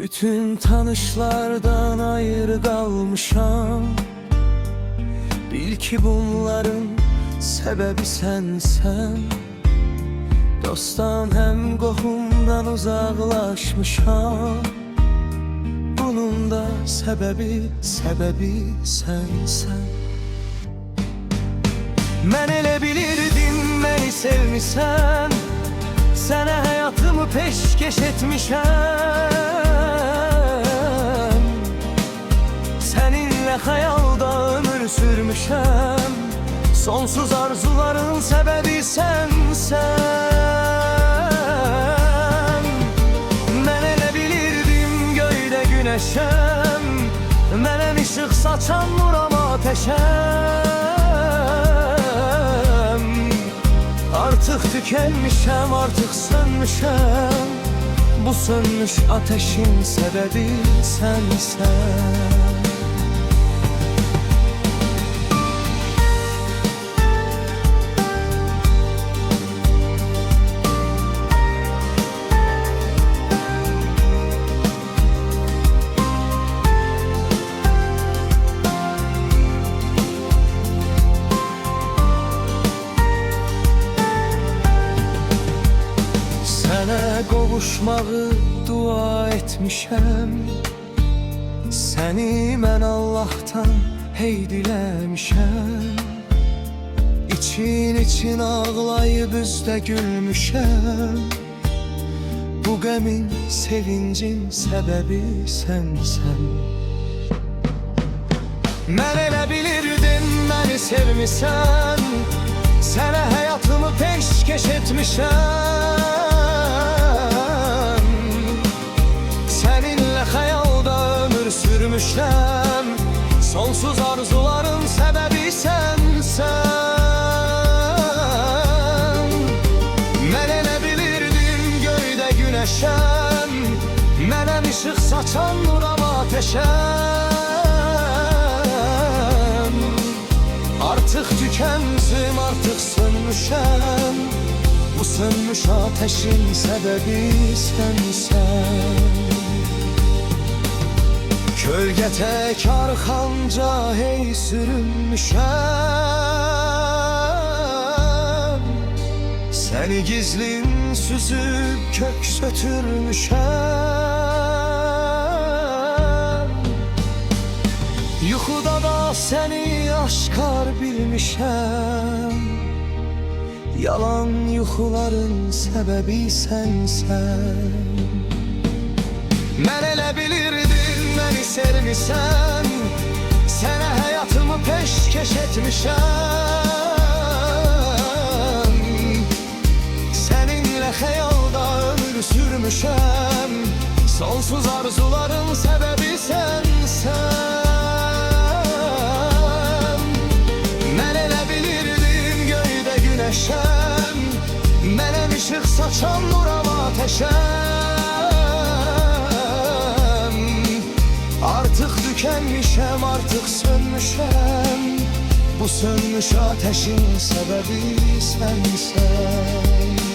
Bütün tanışlardan ayrı kalmışam. Bil ki bunların sebebi sensen. Dostdan hem qohumdan uzaklaşmışam. Bunun da sebebi sensen. Mən elə bilirdim məni sevmisən. Sənə həyatımı peşkeş etmişəm. Səninlə xəyalda ömür sürmüşəm. Sonsuz arzuların səbəbi sənsən. Mən elə bilirdim göydə günəşəm. Mənəm işıq saçan nuram ateşəm. Artık tükenmişəm, artık sönmüşəm. Bu sönmüş ateşin sebebi sensen. Sənə qovuşmağı dua etmişəm. Səni mən Allah'tan hey diləmişəm. İçin ağlayıb üzdə gülmüşəm. Bu qəmin, sevincin səbəbi sənsən. Mən elə bilirdim məni sevmisən. Sənə həyatımı peşkeş etmişəm. Sürmüşəm. Sonsuz arzuların səbəbi sənsən. Mən elə bilirdim göydə günəşəm. Mənəm işıq saçan nuram ateşəm. Artıq tükəndim, artıq sönmüşəm. Bu sönmüş ateşin səbəbi sənsən. Kölge tek arxanca hey sürünmüşəm. Səni gizlin süzüb kök sötürmüşəm. Yuxuda da səni aşkar bilmişəm. Yalan yuxuların səbəbi sənsən. Mən elə bilirdim məni sevmisən. Sənə həyatımı peşkeş etmişəm. Səninlə xəyalda ömür sürmüşəm. Sonsuz arzuların səbəbi sənsən. Mən elə bilirdim göydə günəşəm. Mənəm işıq saçan nuram ateşəm. Artık tükenmişəm, artık sönmüşəm. Bu sönmüş ateşin səbəbi sənsən.